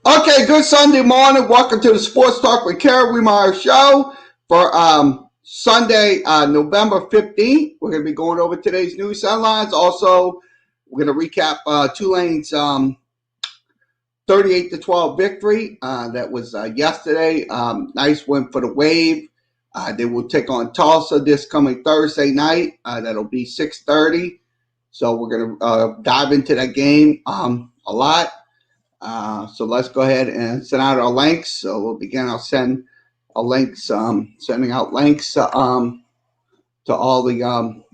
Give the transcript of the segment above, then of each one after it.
Okay, good Sunday morning. Welcome to the Sports Talk with Kerry Wehmeyer show for Sunday, November 15th. We're going to be going over today's news headlines. Also, we're going to recap Tulane's 38-12 victory. That was yesterday. Nice win for the Wave. They will take on Tulsa this coming Thursday night. That'll be 6:30. So we're going to dive into that game a lot. So let's go ahead and send out our links. So we'll begin. I'll send a links, sending out links to all the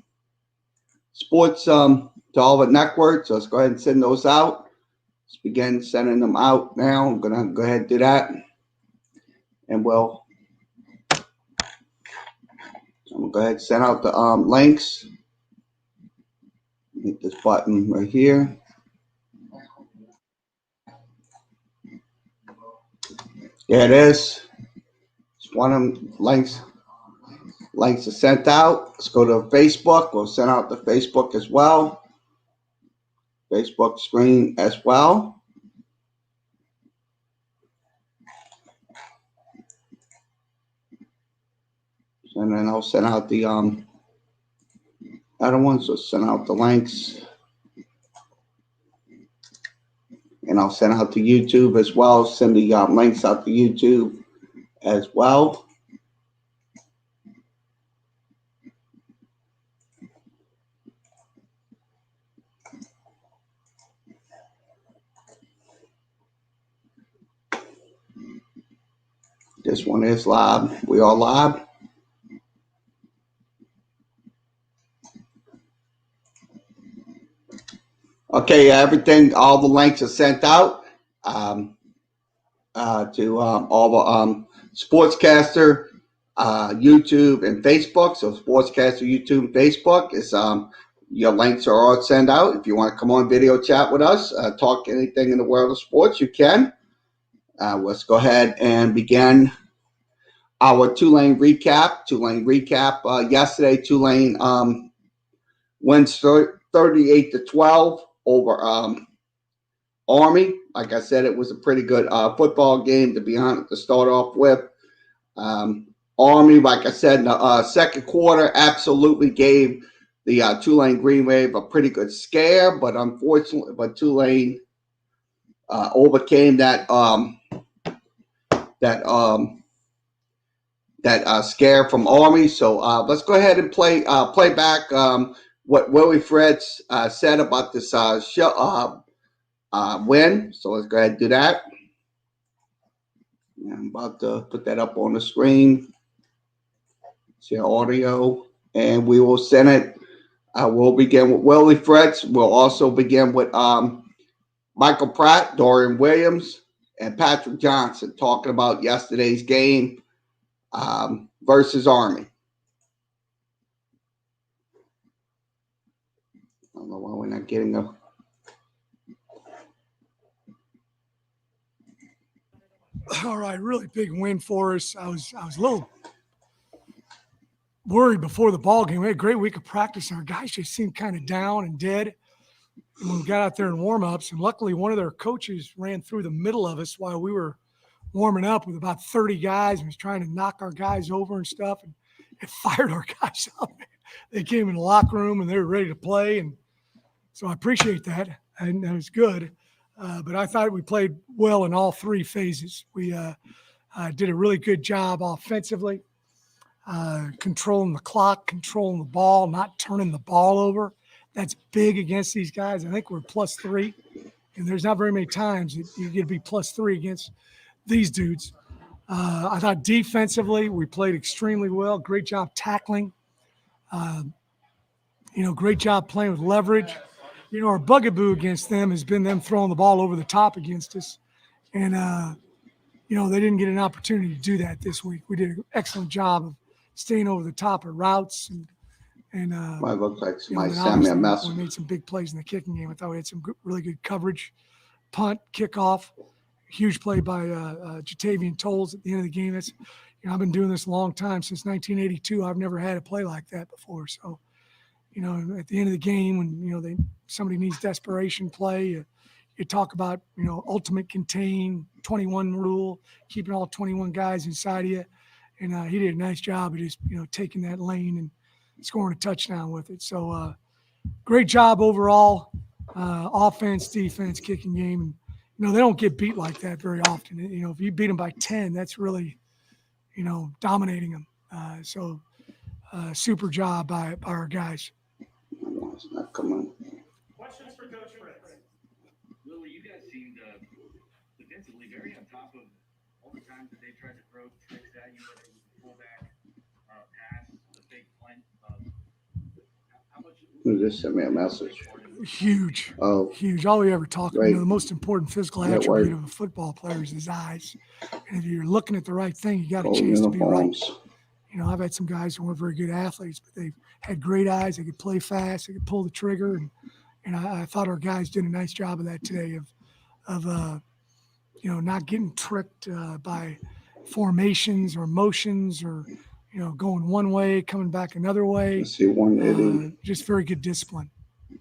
sports, to all the networks. So let's go ahead and send those out. Let's begin sending them out now. I'm going to go ahead and do that. And I'm going to go ahead and send out the links. Hit this button right here. There it is. It's one of them links. Links are sent out. Let's go to Facebook. We'll send out the Facebook as well. Facebook screen as well. And then I'll send out the other ones. So send out the links. And I'll send out to YouTube as well. Send the links out to YouTube as well. This one is live. We are live. Okay, everything, all the links are sent out to all the Sportscaster, YouTube, and Facebook. So Sportscaster, YouTube, and Facebook is your links are all sent out. If you want to come on video chat with us, talk anything in the world of sports, you can. Let's go ahead and begin our Tulane recap. Yesterday, Tulane wins 38-12 over Army. Like I said, it was a pretty good football game to be honest to start off with. Army, like I said, in the second quarter, absolutely gave the Tulane Green Wave a pretty good scare, but unfortunately, Tulane overcame that scare from Army. So let's go ahead and play back what Willie Fritz said about this win. So let's go ahead and do that. I'm about to put that up on the screen. Share audio, and we will send it. We'll begin with Willie Fritz. We'll also begin with Michael Pratt, Dorian Williams, and Patrick Johnson talking about yesterday's game versus Army. I don't know why we're not getting a. All right, really big win for us. I was a little worried before the ball game. We had a great week of practice, and our guys just seemed kind of down and dead. And when we got out there in warm-ups, and luckily one of their coaches ran through the middle of us while we were warming up with about 30 guys and was trying to knock our guys over and stuff, and it fired our guys up. They came in the locker room, and they were ready to play, and so I appreciate that, and it was good. But I thought we played well in all three phases. We did a really good job offensively, controlling the clock, controlling the ball, not turning the ball over. That's big against these guys. I think we're +3, and there's not very many times that you get to be +3 against these dudes. I thought defensively we played extremely well. Great job tackling. Great job playing with leverage. Our bugaboo against them has been them throwing the ball over the top against us. And, they didn't get an opportunity to do that this week. We did an excellent job of staying over the top of routes. And Well, it looks like somebody sent me a message. We made some big plays in the kicking game. I thought we had some really good coverage, punt, kickoff, huge play by Jatavian Tolles at the end of the game. That's, I've been doing this a long time, since 1982. I've never had a play like that before. So, at the end of the game, when somebody needs desperation play, you you talk about, ultimate contain 21 rule, keeping all 21 guys inside of you. And he did a nice job of just, taking that lane and scoring a touchdown with it. So great job overall, offense, defense, kicking game. And, they don't get beat like that very often. If you beat them by 10, that's really, dominating them. So super job by our guys. It's not coming. Questions for Coach Fritz? Lily, you guys seemed defensively very on top of all the times that they tried to throw tricks at you, whether it was the fullback pass, the fake punt. How much? Who just sent me a message? Huge. Oh, Huge. All we ever talk about, Right. the most important physical That attribute word. of a football player is his eyes. And if you're looking at the right thing, you got a gold chance to be right. uniforms. I've had some guys who weren't very good athletes, but they've had great eyes. They could play fast. They could pull the trigger. And I thought our guys did a nice job of that today of not getting tricked by formations or motions or, going one way, coming back another way. Let's see one Eddie. Just very good discipline. Hey,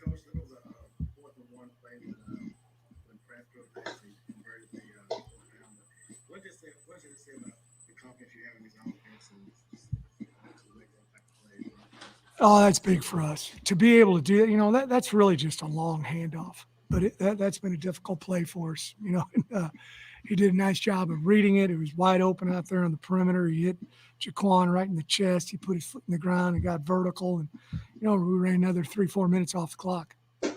Coach, there was a 4th-and-1 play when Prescott actually converted the fourth down. What did it say about the confidence you have in his offense and to make that type of play? Oh, that's big for us to be able to do that. That's really just a long handoff, but that's been a difficult play for us. And, he did a nice job of reading it. It was wide open out there on the perimeter. He hit Jaquan right in the chest. He put his foot in the ground and got vertical. And, we ran another 3-4 minutes off the clock. Because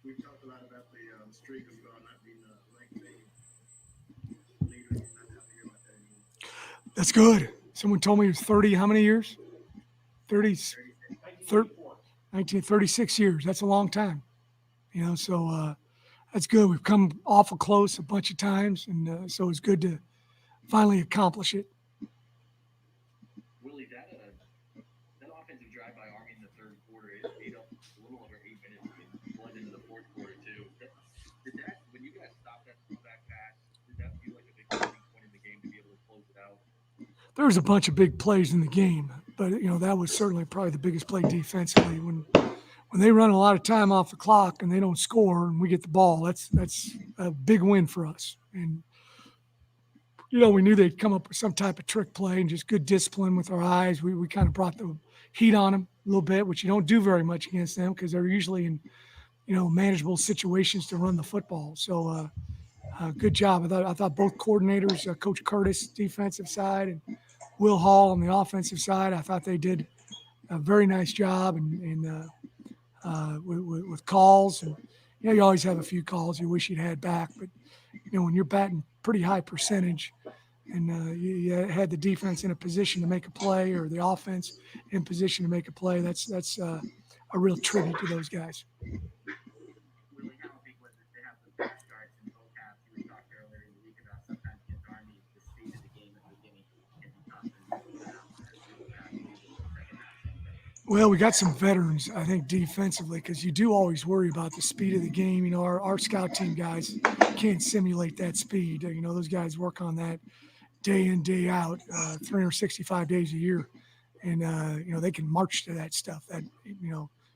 we've talked a lot about the streak of not being ranked leader. You're not out here like that anymore. That's good. Someone told me he was 30, how many years? 36 years. That's a long time. So that's good. We've come awful close a bunch of times, and so it's good to finally accomplish it. Willie, that offensive drive by Army in the third quarter, it ate up a little over 8 minutes and bled into the fourth quarter too. When you guys stopped that fullback pass, did that feel like a big turning point in the game to be able to close it out? There was a bunch of big plays in the game, but that was certainly probably the biggest play defensively. When they run a lot of time off the clock and they don't score and we get the ball, that's a big win for us. And we knew they'd come up with some type of trick play and just good discipline with our eyes. We kind of brought the heat on them a little bit, which you don't do very much against them because they're usually in manageable situations to run the football. So good job. I thought both coordinators, Coach Curtis, defensive side, and Will Hall on the offensive side, I thought they did a very nice job and with calls. And you always have a few calls you wish you'd had back, but when you're batting pretty high percentage and you had the defense in a position to make a play or the offense in position to make a play, that's a real tribute to those guys. Willie, how big was it to have the fast starts in both halves? You were talking earlier in the week about sometimes against Army, the speed of the game at the beginning can be tough to Well, we got some veterans, I think, defensively, because you do always worry about the speed of the game. Our scout team guys can't simulate that speed. Those guys work on that day in, day out, 365 days a year. And, they can march to that stuff, that,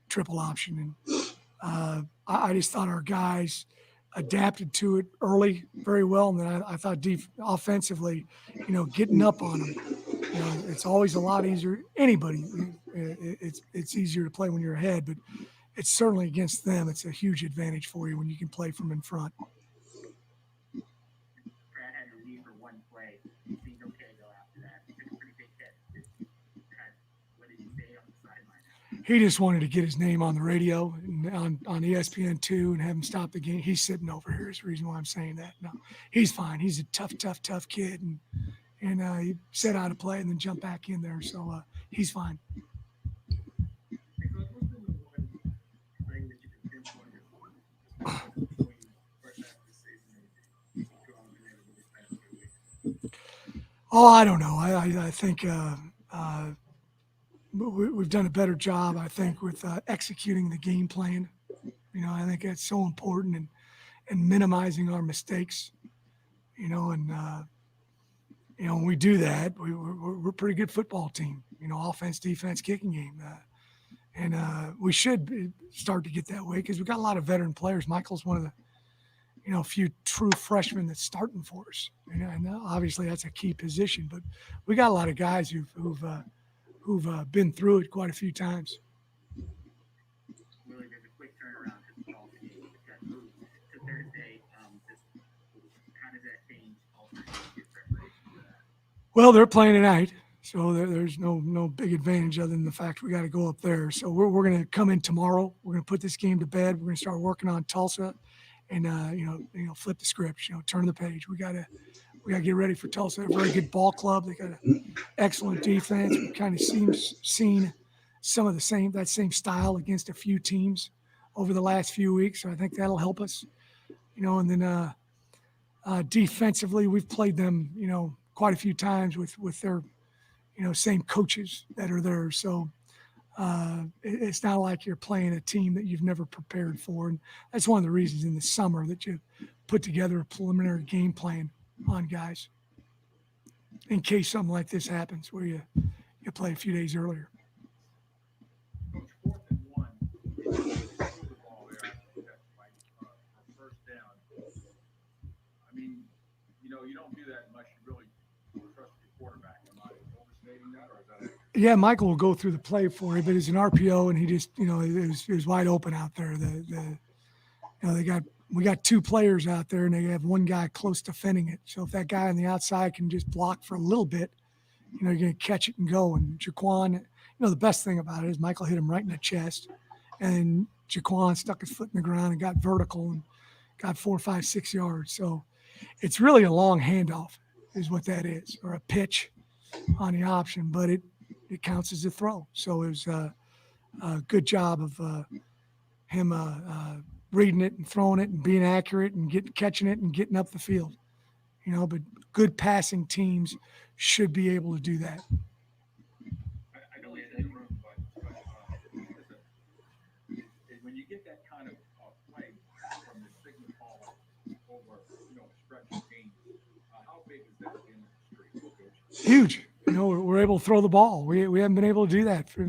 triple option. And I just thought our guys adapted to it early very well. And then I thought offensively, getting up on them, it's always a lot easier. Anybody, it's easier to play when you're ahead, but it's certainly against them. It's a huge advantage for you when you can play from in front. Brad had to leave for one play. He seemed okay though after that. He took a pretty big hit. What did he say on the sideline? He just wanted to get his name on the radio and on ESPN2 and have him stop the game. He's sitting over here is the reason why I'm saying that. No, he's fine. He's a tough kid. And he set out to play and then jump back in there. So he's fine. Hey, Coach, what's been the one thing that you can pinpoint before you first half of the season and go on and have this past 3 weeks? Oh, I don't know. I think we've done a better job, I think, with executing the game plan. I think that's so important and minimizing our mistakes, when we do that, we're a pretty good football team, offense, defense, kicking game. And we should start to get that way because we got a lot of veteran players. Michael's one of the few true freshmen that's starting for us. And obviously that's a key position, but we got a lot of guys who've been through it quite a few times. Really, there's a quick turnaround because the Tulsa game just got moved to Thursday. Just how does that change Tulsa in preparation for that? Well, they're playing tonight, so there's no big advantage other than the fact we got to go up there. So we're going to come in tomorrow. We're going to put this game to bed. We're going to start working on Tulsa, and flip the script. Turn the page. We got to get ready for Tulsa. They're a very good ball club. They got an excellent defense. We kind of seen some of that same style against a few teams over the last few weeks. So I think that'll help us. And then defensively, we've played them, quite a few times with their, same coaches that are there. So it's not like you're playing a team that you've never prepared for. And that's one of the reasons in the summer that you put together a preliminary game plan on guys in case something like this happens where you play a few days earlier. Coach, 4th and 1, you threw the ball there. I think that's like for first down. I mean, you don't do that unless you really trust your quarterback. Am I overstating that, or is that? Yeah, Michael will go through the play for you, but it's an RPO, and he just, it was wide open out there. We got 2 players out there, and they have one guy close to defending it. So if that guy on the outside can just block for a little bit, you're going to catch it and go. And Jaquan, the best thing about it is Michael hit him right in the chest, and Jaquan stuck his foot in the ground and got vertical and got 4, 5, 6 yards. So it's really a long handoff is what that is, or a pitch on the option, but it counts as a throw. So it was a good job of him reading it and throwing it and being accurate and catching it and getting up the field. But good passing teams should be able to do that. I know he's in the room, but when you get that kind of play from the Sigmund Hall over, a stretch of games, how big is that in the street, Coach? Huge. We're able to throw the ball. We haven't been able to do that for,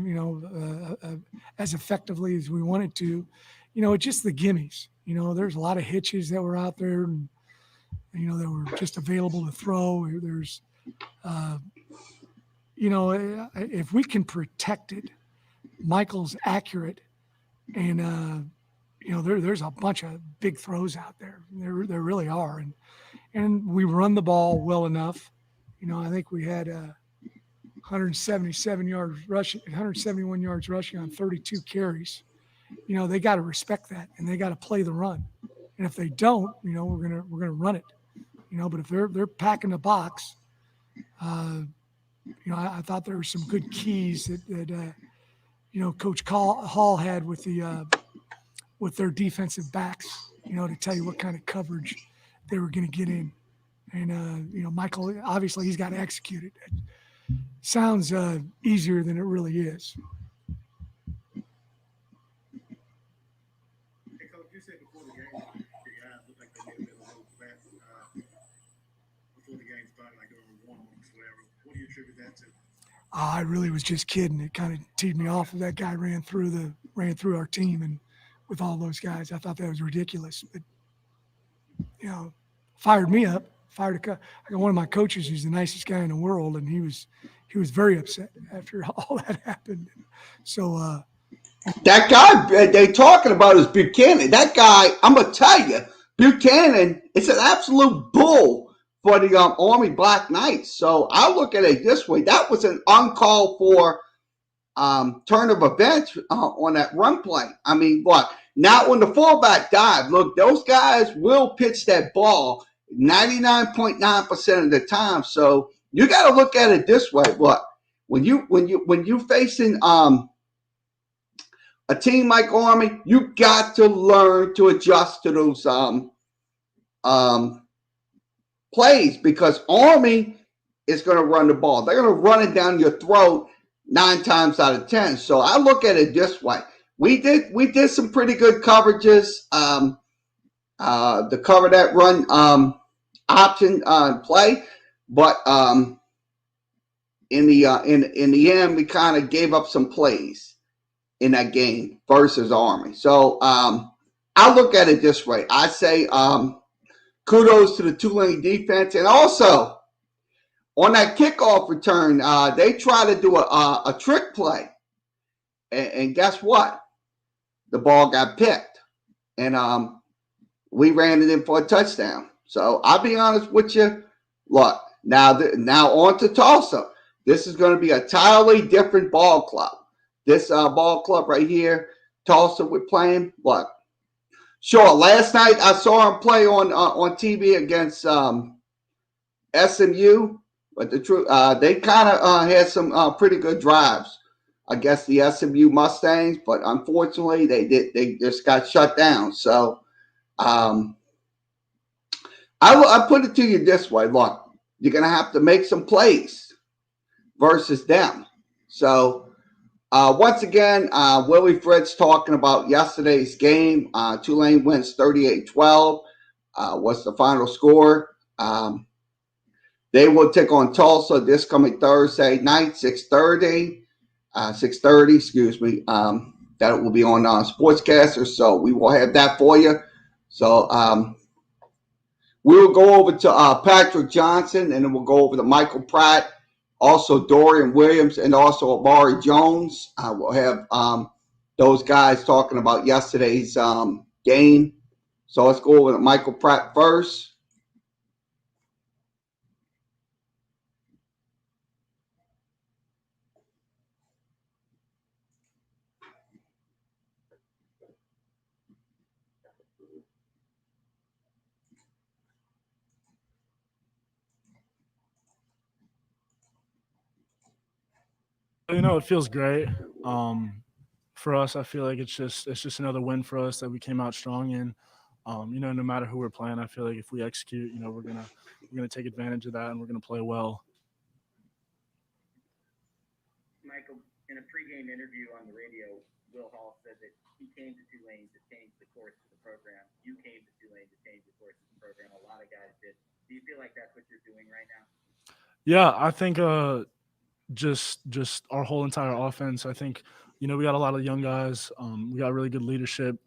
as effectively as we wanted to. It's just the gimmies. There's a lot of hitches that were out there and, that were just available to throw. There's, if we can protect it, Michael's accurate, and, there's a bunch of big throws out there. There really are. And we run the ball well enough. I think we had 177 yards rushing, 171 yards rushing on 32 carries. They got to respect that, and they got to play the run. And if they don't, we're gonna run it. But if they're packing the box, I thought there were some good keys that Coach Hall had with their defensive backs. To tell you what kind of coverage they were going to get in. And, Michael, obviously he's got to execute it. It sounds easier than it really is. Hey, Coach, you said before the game, your guys looked like they made a bit of a little fat before the game started, like it was warm-ups, whatever. What do you attribute that to? I really was just kidding. It kind of teed me off. That guy ran through our team, and with all those guys, I thought that was ridiculous. But fired me up. I got one of my coaches who's the nicest guy in the world, and he was very upset after all that happened. So that guy they talking about is Buchanan. That guy, I'm gonna tell you, Buchanan is an absolute bull for the Army Black Knights. So I look at it this way: that was an uncalled for turn of events on that run play. I mean, what? Not when the fullback dive. Look, those guys will pitch that ball 99.9% of the time. So you got to look at it this way. What? When you facing a team like Army, you got to learn to adjust to those plays, because Army is going to run the ball. They're going to run it down your throat 9 times out of 10. So I look at it this way. We did some pretty good coverages. The cover that run option play, but in the end we kind of gave up some plays, in that game versus Army. So I look at it this way. I say kudos to the Tulane defense, and also on that kickoff return, they try to do a trick play, and guess what? The ball got picked, and we ran it in for a touchdown. So I'll be honest with you. Look, now on to Tulsa. This is going to be a entirely different ball club. This ball club right here, Tulsa, we're playing. Look, sure. Last night I saw him play on TV against SMU, but the truth, they kind of had some pretty good drives against the SMU Mustangs, but unfortunately they just got shut down. So I put it to you this way: look, you're gonna have to make some plays versus them. So once again, Willie Fritz talking about yesterday's game. Tulane wins 38-12. What's the final score? They will take on Tulsa this coming Thursday night, 6:30. 6:30, excuse me. That will be on Sportscaster, so we will have that for you. So we will go over to Patrick Johnson, and then we'll go over to Michael Pratt, also Dorian Williams, and also Amari Jones. We'll have those guys talking about yesterday's game. So let's go over to Michael Pratt first. It feels great. For us, I feel like it's just another win for us that we came out strong in. No matter who we're playing, I feel like if we execute, we're gonna take advantage of that and we're gonna play well. Michael, in a pregame interview on the radio, Will Hall said that he came to Tulane to change the course of the program. You came to Tulane to change the course of the program. A lot of guys did. Do you feel like that's what you're doing right now? Yeah, I think just our whole entire offense. I think we got a lot of young guys. We got really good leadership.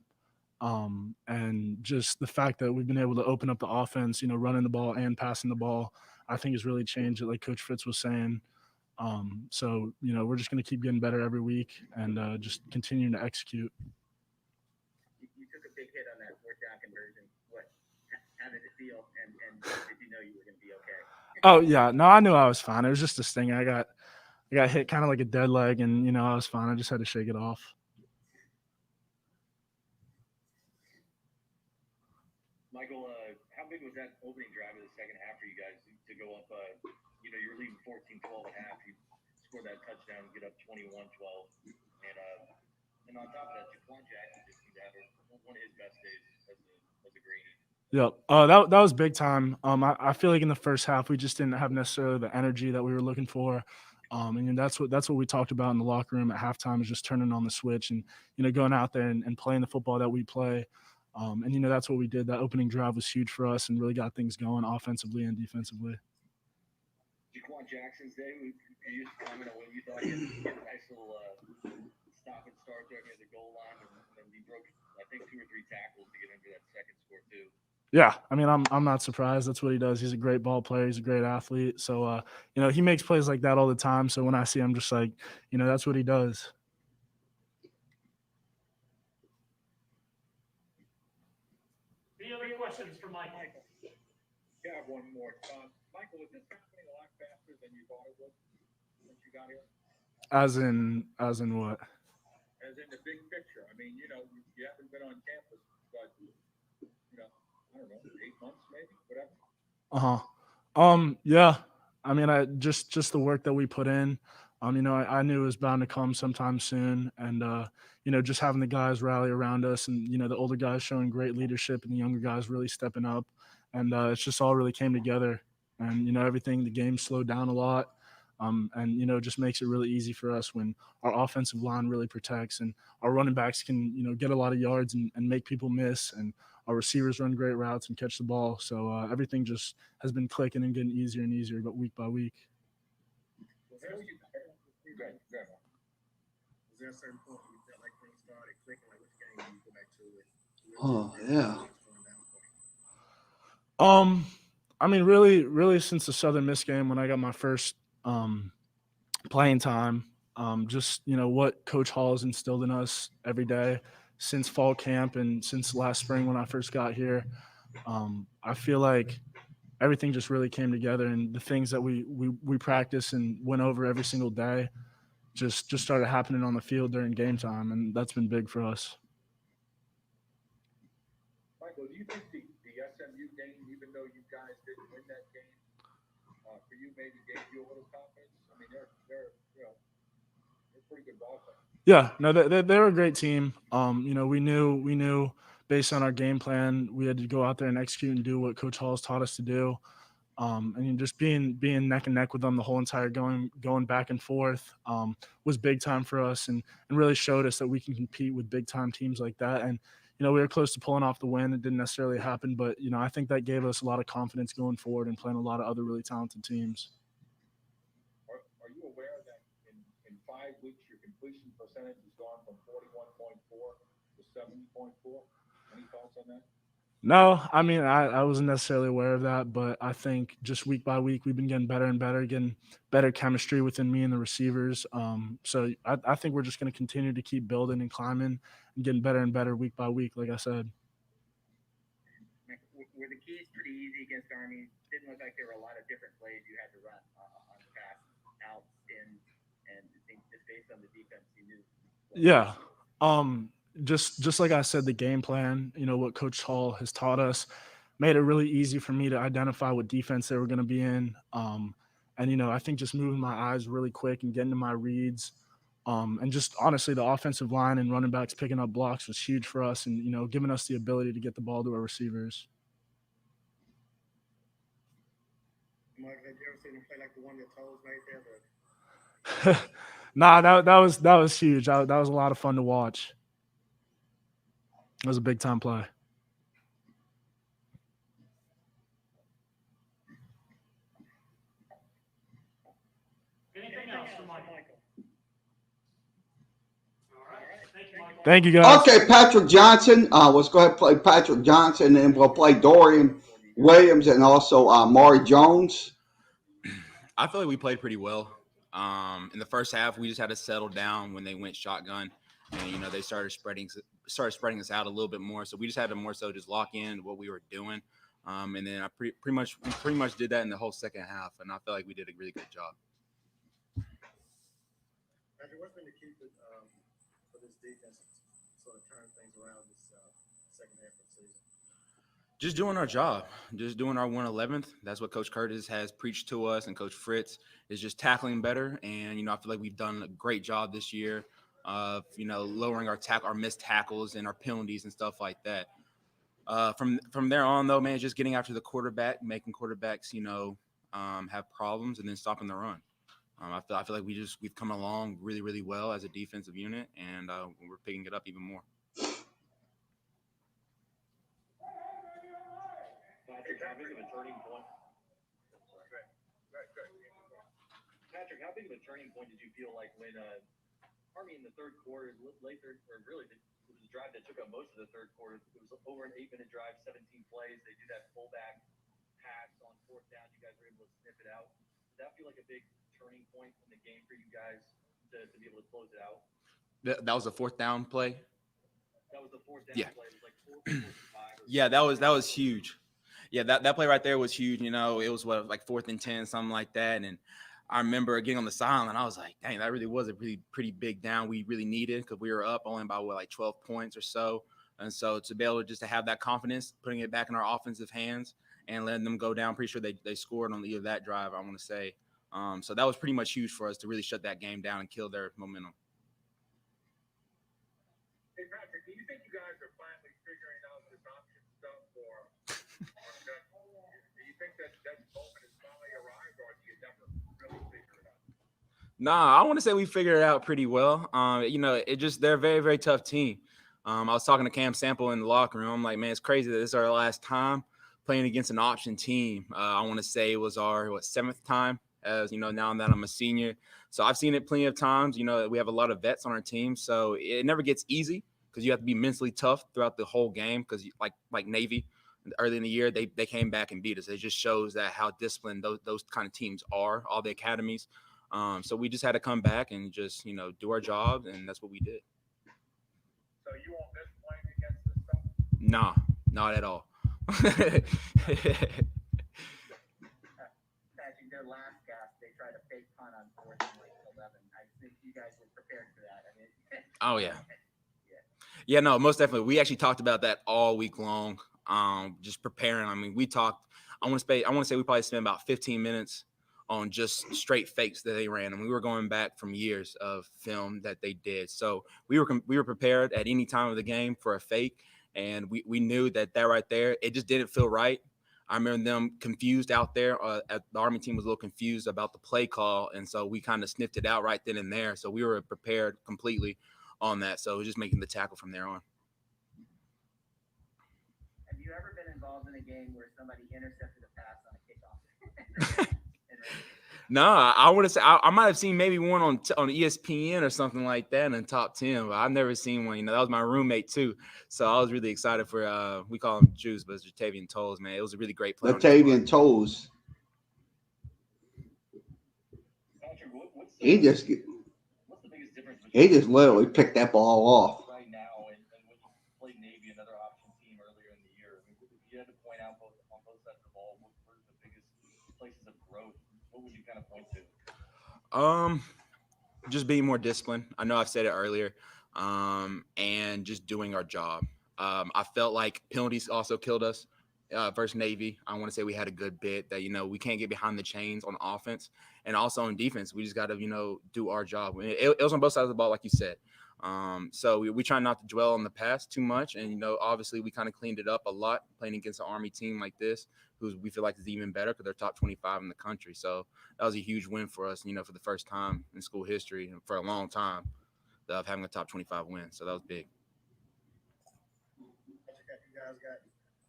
And just the fact that we've been able to open up the offense, running the ball and passing the ball, I think has really changed it, like Coach Fritz was saying. So we're just going to keep getting better every week and just continuing to execute. You took a big hit on that fourth down conversion. How did it feel? And did you know you were going to be okay? Oh yeah, no, I knew I was fine. It was just this thing. I got hit kind of like a dead leg, and I was fine. I just had to shake it off. Michael, how big was that opening drive of the second half for you guys to go up? You were leading 14-12 at half. You scored that touchdown, get up 21-12, and on top of that, Jaquan Jackson just seemed to have one of his best days as a Greenie. Yep. That was big time. I feel like in the first half we just didn't have necessarily the energy that we were looking for. And that's what we talked about in the locker room at halftime, is just turning on the switch and going out there and playing the football that we play. And that's what we did. That opening drive was huge for us and really got things going offensively and defensively. Jaquan Jackson's day, you just comment on what you thought he had a nice little stop and start there near the goal line, and then he broke, I think, 2 or 3 tackles to get into that second score too. Yeah, I mean, I'm not surprised. That's what he does. He's a great ball player. He's a great athlete. So, he makes plays like that all the time. So when I see him, just like, that's what he does. Any other questions for Michael? Yeah, one more. Michael, is this happening a lot faster than you thought it would once you got here? As in what? As in the big picture. I mean, you haven't been on campus, but I don't know, 8 months maybe, whatever. Yeah. I mean, I just the work that we put in. I knew it was bound to come sometime soon, and just having the guys rally around us, and the older guys showing great leadership, and the younger guys really stepping up, and it's just all really came together, and the game slowed down a lot. And it just makes it really easy for us when our offensive line really protects, and our running backs can get a lot of yards and make people miss, and our receivers run great routes and catch the ball. So everything just has been clicking and getting easier and easier, but week by week. Was there a certain point where you felt like things started clicking? Like, which game do you go back to it? Oh, yeah. I mean, really since the Southern Miss game when I got my first playing time, just what Coach Hall has instilled in us every day since fall camp and since last spring when I first got here. I feel like everything just really came together, and the things that we practice and went over every single day just started happening on the field during game time, and that's been big for us. Michael, do you think the SMU game, even though you guys didn't win that game, for you maybe gave you a little confidence? I mean, they're they're pretty good ball players. Yeah, no, they're a great team. We knew based on our game plan, we had to go out there and execute and do what Coach Hall's taught us to do. And just being neck and neck with them the whole entire going back and forth was big time for us, and really showed us that we can compete with big time teams like that. And we were close to pulling off the win. It didn't necessarily happen, but I think that gave us a lot of confidence going forward and playing a lot of other really talented teams. Are you aware that in 5 weeks your completion percentage has gone from 41.4 to 70.4? Any thoughts on that? No, I mean, I wasn't necessarily aware of that, but I think just week by week we've been getting better and better, getting better chemistry within me and the receivers. So I think we're just going to continue to keep building and climbing and getting better and better week by week, like I said. Were the keys pretty easy against Army? Didn't look like there were a lot of different plays you had to run on pass, out, in, and I think just based on the defense you knew. Yeah. Just like I said, the game plan, what Coach Hall has taught us made it really easy for me to identify what defense they were going to be in. And I think just moving my eyes really quick and getting to my reads, and just honestly the offensive line and running backs picking up blocks was huge for us, and giving us the ability to get the ball to our receivers. Mark, have you ever seen him play like the one that toes right there? Nah, that was huge. That was a lot of fun to watch. It was a big time play. Anything else for Michael? All right. Thank you, Michael. Thank you, guys. Okay, Patrick Johnson. Let's go ahead and play Patrick Johnson, and we'll play Dorian Williams and also Maury Jones. I feel like we played pretty well. In the first half, we just had to settle down when they went shotgun, and they started spreading us out a little bit more. So we just had to more so just lock in what we were doing, and then we pretty much did that in the whole second half, and I feel like we did a really good job. Andrew, what's been the key for this defense to sort of turn things around this second half of the season? Just doing our job, just doing our 111th. That's what Coach Curtis has preached to us, and Coach Fritz is just tackling better. And I feel like we've done a great job this year of lowering our missed tackles and our penalties and stuff like that. From there on, though, man, just getting after the quarterback, making quarterbacks have problems, and then stopping the run. I feel like we've come along really, really well as a defensive unit, and we're picking it up even more. Patrick, how big of a turning point? Patrick, how big of a turning point did you feel like when Army in the third quarter, late third, or really it was a drive that took up most of the third quarter. It was over an 8-minute drive, 17 plays. They do that fullback pass on fourth down. You guys were able to sniff it out. Did that feel like a big turning point in the game for you guys to be able to close it out? That was a fourth down play. That was the fourth down play. It was like 4 5. Yeah, that was huge. Yeah, that play right there was huge. It was like 4th and 10, something like that. And I remember getting on the sideline, I was like, dang, that really was a pretty big down we really needed, because we were up only by like 12 points or so. And so to be able to have that confidence, putting it back in our offensive hands and letting them go down, pretty sure they scored on either that drive, I want to say. So that was pretty much huge for us to really shut that game down and kill their momentum. Hey, Patrick, do you think you guys are finally figuring out this option stuff, or do you think that moment has finally arrived, or do you never really figure it out? Nah, I want to say we figured it out pretty well. They're a very, very tough team. I was talking to Cam Sample in the locker room. I'm like, man, it's crazy that this is our last time playing against an option team. I want to say it was our 7th time as now that I'm a senior. So I've seen it plenty of times. We have a lot of vets on our team, so it never gets easy because you have to be mentally tough throughout the whole game. Because like Navy, early in the year, they came back and beat us. It just shows that how disciplined those kind of teams are, all the academies. So we just had to come back and just do our job, and that's what we did. So you won't miss playing against this stuff? Nah, not at all. Patrick, their last cast, they tried a fake punt on 4th and 11. I think you guys were prepared for that. I mean, Oh yeah. Yeah, no, most definitely. We actually talked about that all week long. Just preparing. I mean, we talked. I want to say we probably spent about 15 minutes on just straight fakes that they ran, and we were going back from years of film that they did. So we were prepared at any time of the game for a fake, and we knew that right there, it just didn't feel right. I remember them confused out there. The Army team was a little confused about the play call, and so we kind of sniffed it out right then and there. So we were prepared completely on that. So it was just making the tackle from there on. have you ever been involved in a game where somebody intercepted a pass on a kickoff? No, I want to say I might have seen maybe one on ESPN or something like that in the top 10, but I've never seen one. That was my roommate too, so I was really excited for. We call him Juice, but it's Jatavian Tolles, man. It was a really great play. Jatavian Tolles. Patrick, what's the He biggest difference between just literally picked that ball off. right now and when you played Navy, another option team earlier in the year? I mean, if you had to point out on both sides of the ball, what were the biggest places of growth? What would you kind of point to? Just being more disciplined. I know I've said it earlier, and just doing our job. I felt like penalties also killed us versus Navy. I want to say we had a good bit that we can't get behind the chains on offense, and also on defense. We just got to do our job. It was on both sides of the ball, like you said. So we try not to dwell on the past too much, and obviously we kind of cleaned it up a lot playing against an Army team like this, who we feel like is even better because they're top 25 in the country. So that was a huge win for us, for the first time in school history and for a long time of having a top 25 win. So that was big. You guys got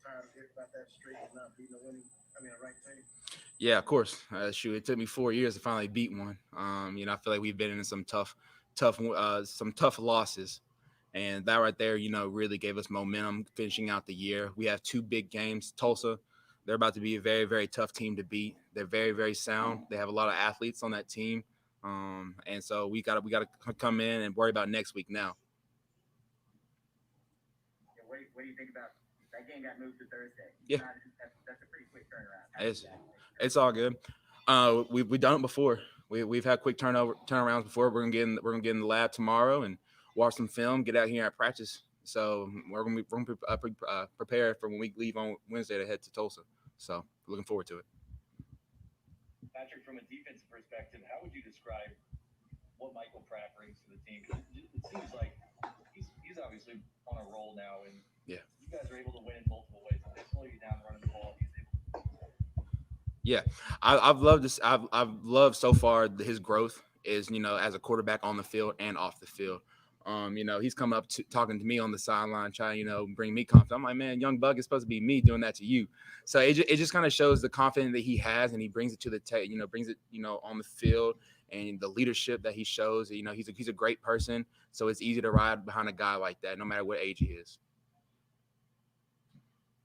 tired of hearing about that streak of not beating a ranked team? Yeah, of course. Shoot, it took me 4 years to finally beat one. I feel like we've been in some tough losses, and that right there, really gave us momentum finishing out the year. We have 2 big games. Tulsa, they're about to be a very, very tough team to beat. They're very, very sound. They have a lot of athletes on that team, and so we got to come in and worry about next week now. Yeah, what do you think about that game? Got moved to Thursday. Yeah, that's a pretty quick turnaround. It's all good. We've done it before. We've had quick turnarounds before. We're gonna get in the lab tomorrow and watch some film. Get out here at practice. So we're gonna be prepared for when we leave on Wednesday to head to Tulsa. So looking forward to it. Patrick, from a defensive perspective, how would you describe what Michael Pratt brings to the team? It seems like he's obviously on a roll now, and yeah, you guys are able to win in multiple ways. If they slow you down running the ball, he's able to. Yeah, I've loved this. I've loved so far his growth is as a quarterback on the field and off the field. He's come up to talking to me on the sideline, trying bring me confidence. I'm like, man, young Bug is supposed to be me doing that to you. So it just kind of shows the confidence that he has, and he brings it to the brings it on the field, and the leadership that he shows. He's a great person, so it's easy to ride behind a guy like that, no matter what age he is.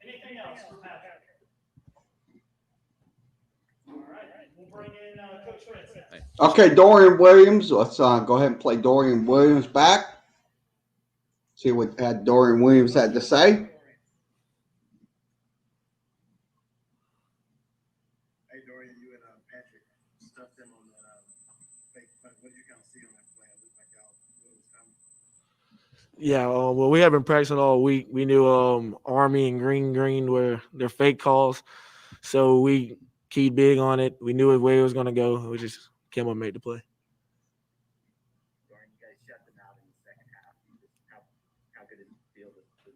Anything else for Patrick? All right, we'll bring in Coach Fritz. Okay, Dorian Williams. Let's go ahead and play Dorian Williams back. See what Dorian Williams had to say. Hey, Dorian, you and Patrick stuffed them on that fake punt. What did you kind of see on that play? It looked like y'all knew it was coming. Yeah, well, we have been practicing all week. We knew Army and Green were their fake calls, so we keyed big on it. We knew which way it was going to go. We just came up and made the play. Dorian, you guys shut them out in the second half. How good did it feel to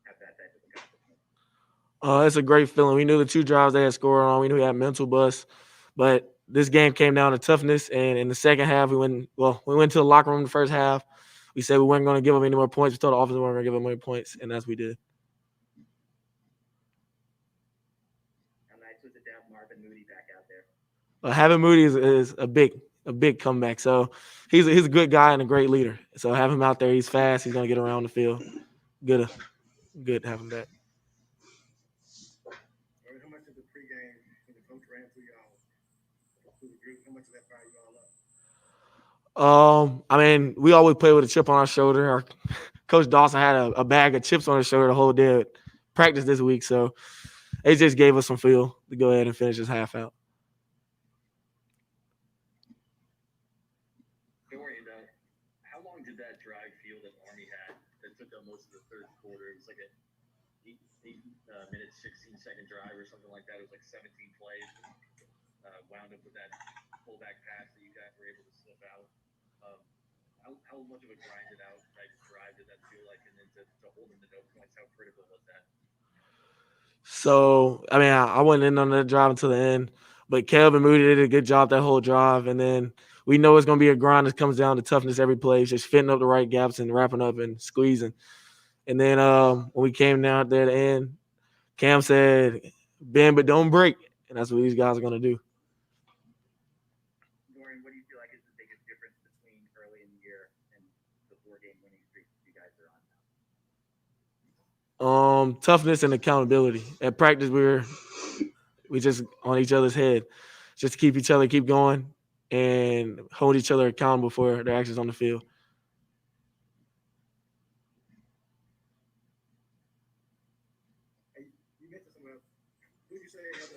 have that type of accomplishment? It's a great feeling. We knew the 2 drives they had scored on. We knew we had mental bust, but this game came down to toughness. And in the second half, we went to the locker room the first half. We said we weren't going to give them any more points. We told the offense we weren't going to give them any points, and that's what we did. How nice was it to have Marvin Moody back out there? Having Moody is a big comeback. So he's a good guy and a great leader. So have him out there. He's fast. He's gonna get around the field. Good to have him back. How much of the pregame when the coach ran through y'all, through the group, how much of that fired you all up? I mean, we always play with a chip on our shoulder. Our Coach Dawson had a bag of chips on his shoulder the whole day at practice this week. So it just gave us some feel to go ahead and finish this half out. Dorian, how long did that drive feel that Army had that took up most of the third quarter? It was like a 8 minute, 16-second drive or something like that. It was like 17 plays. Wound up with that pullback pass that you guys were able to slip out. How much of a grinded out type drive did that feel like? And then to hold them to no points, how critical was that? So, I mean, I wasn't in on that drive until the end, but Caleb and Moody did a good job that whole drive. And then we know it's going to be a grind that comes down to toughness every play, just fitting up the right gaps and wrapping up and squeezing. And then when we came down there at the end, Cam said, bend but don't break. And that's what these guys are going to do. Dorian, what do you feel like is the biggest difference between early in the year and the 4-game winning streak that you guys are on now? Toughness and accountability. At practice, we just on each other's head, just to keep each other keep going and hold each other accountable for their actions on the field. Hey, you mentioned some who you say had a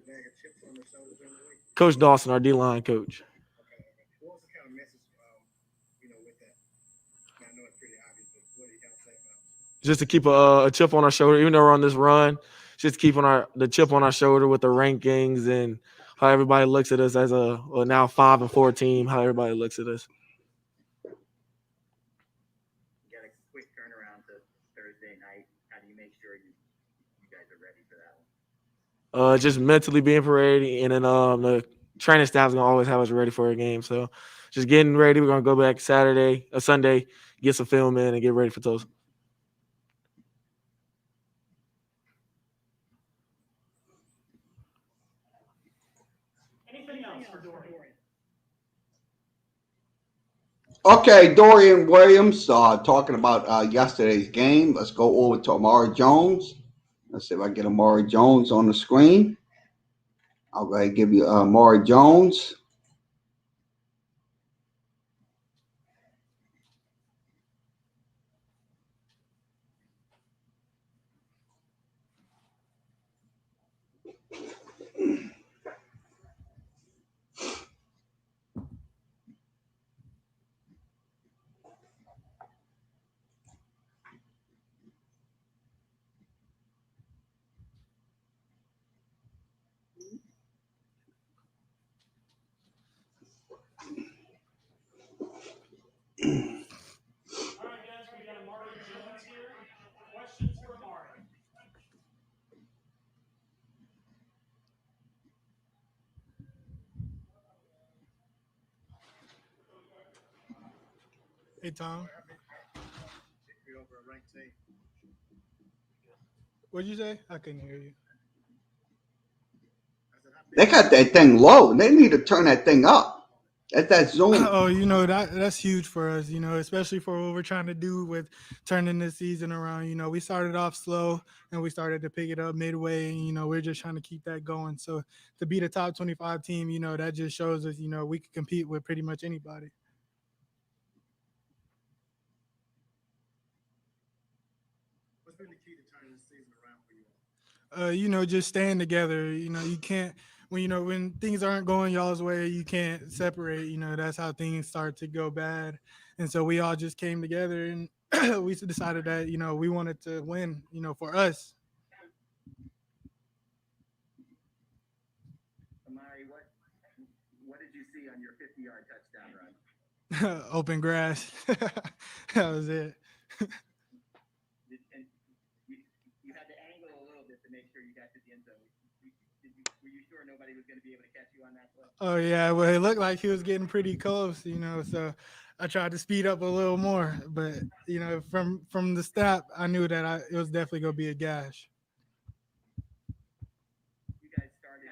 bag of chips on their shoulders during the week? Coach Dawson, our D-line coach. Okay. What was the kind of message, with that? I know it's pretty obvious, but what did he kind of say about it? Just to keep a chip on our shoulder, even though we're on this run, just keeping the chip on our shoulder with the rankings and how everybody looks at us as a now 5-4 team, how everybody looks at us. You got a quick turnaround to Thursday night. How do you make sure you guys are ready for that one? Just mentally being ready, and then the training staff is gonna always have us ready for a game. So just getting ready. We're gonna go back Sunday, get some film in, and get ready for Tulsa. Anything else for Dorian? Okay, Dorian Williams talking about yesterday's game. Let's go over to Amari Jones. Let's see if I get Amari Jones on the screen. I'll go ahead and give you Amari Jones. All right, guys, we got Amari Jones here. Questions for Amari? Hey, Tom. Victory over a ranked team. What'd you say? I couldn't hear you. I said, how They big got that thing low. They need to turn that thing up. At that Zoom. Oh, that's huge for us, especially for what we're trying to do with turning this season around. We started off slow and we started to pick it up midway, and we're just trying to keep that going. So to beat a top 25 team, that just shows us, we can compete with pretty much anybody. what's been the key to turning this season around for you all? Just staying together. You can't when things aren't going y'all's way, you can't separate. That's how things start to go bad. And so we all just came together and we decided that, we wanted to win, for us. Amari, what did you see on your 50-yard touchdown run? Open grass. That was it. And you had to angle a little bit to make sure you got to the end zone. Were you sure nobody was going to be able to catch you on that play? Oh yeah, well it looked like he was getting pretty close, so I tried to speed up a little more, but from the snap, I knew that it was definitely gonna be a gash. You guys started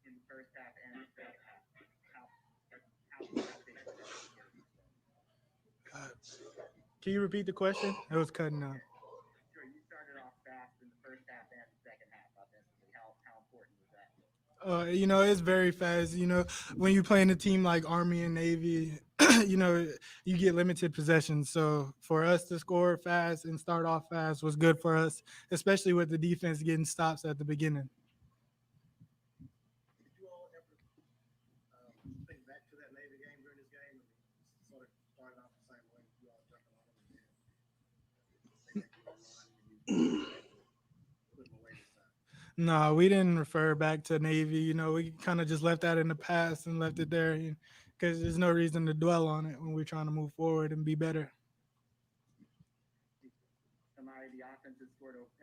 in the first Can you repeat the question? It was cutting out. Sure, you started off fast in the first half and the second half offensively. How important was that? It's very fast. When you play in a team like Army and Navy, you get limited possessions. So for us to score fast and start off fast was good for us, especially with the defense getting stops at the beginning. Did you all ever think back to that Navy game during this game? Sort of started off the same way, you all jumping on them, and then they make you run, and you put them away this time. No, we didn't refer back to Navy. We kind of just left that in the past and left it there because there's no reason to dwell on it when we're trying to move forward and be better. Amari, the offense has scored over the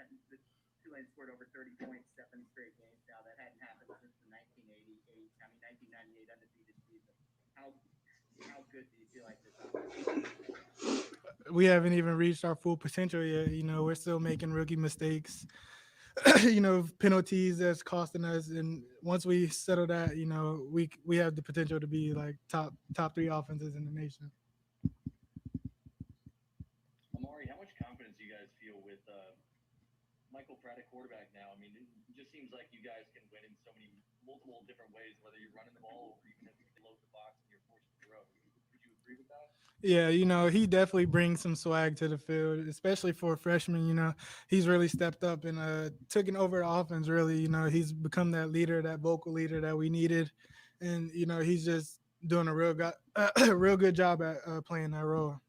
Tulane scored over 30 points 7 straight games now. That hadn't happened since the 1998 undefeated season. How good do you feel like this offense? We haven't even reached our full potential yet. We're still making rookie mistakes. Penalties that's costing us, and once we settle that, we have the potential to be like top 3 offenses in the nation. Amari, how much confidence do you guys feel with Michael Pratt at quarterback now? I mean, it just seems like you guys can win in so many multiple different ways, whether you're running the ball or even if you load the box and you're forced to throw. Would you agree with that? Yeah, he definitely brings some swag to the field, especially for a freshman. He's really stepped up and taken over the offense. Really, he's become that leader, that vocal leader that we needed, and he's just doing a real good job at playing that role.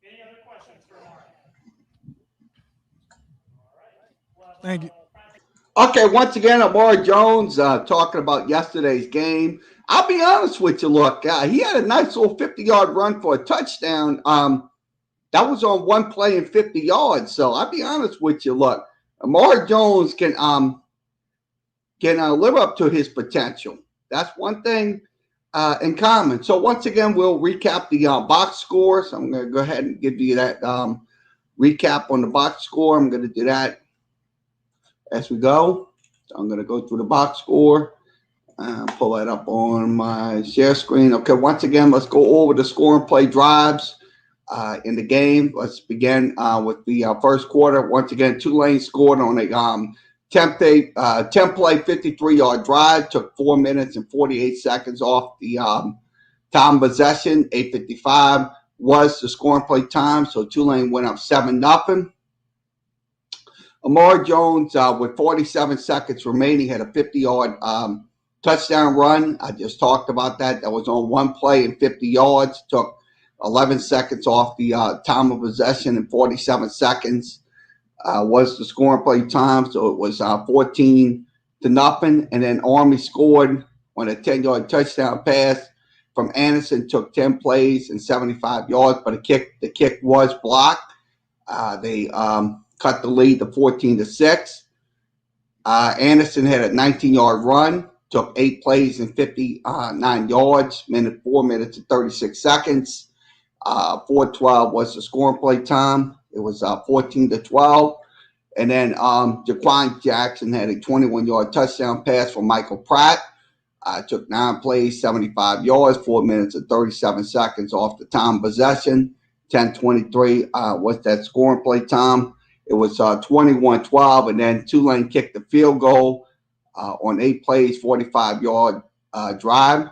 Any other questions for Mark? All right. Thank you. Okay, once again, Amari Jones talking about yesterday's game. I'll be honest with you. Look, he had a nice little 50-yard run for a touchdown. That was on one play and 50 yards. So I'll be honest with you. Look, Amari Jones can live up to his potential. That's one thing in common. So once again, we'll recap the box score. So I'm going to go ahead and give you that recap on the box score. I'm going to do that as we go. So I'm going to go through the box score, pull that up on my share screen. Okay, once again, let's go over the score and play drives in the game. Let's begin with the first quarter. Once again, Tulane scored on a 10-play, 53-yard drive. Took 4 minutes and 48 seconds off the time possession. 8:55 was the scoring play time, so Tulane went up 7-0. Amari Jones, with 47 seconds remaining, had a 50-yard touchdown run. I just talked about that. That was on one play and 50 yards. Took 11 seconds off the time of possession, and 47 seconds was the scoring play time. So it was 14-0. And then Army scored on a 10-yard touchdown pass from Anderson. Took 10 plays and 75 yards, but the kick was blocked. They cut the lead to 14-6. Anderson had a 19-yard run, took 8 plays and 59 yards, 4 minutes and 36 seconds. 4:12 was the scoring play time. It was 14-12. And then Jaquan Jackson had a 21-yard touchdown pass from Michael Pratt. Took 9 plays, 75 yards, 4 minutes and 37 seconds off the time possession. 10:23 was that scoring play time. It was 21-12, and then Tulane kicked the field goal on 8 plays, 45-yard drive.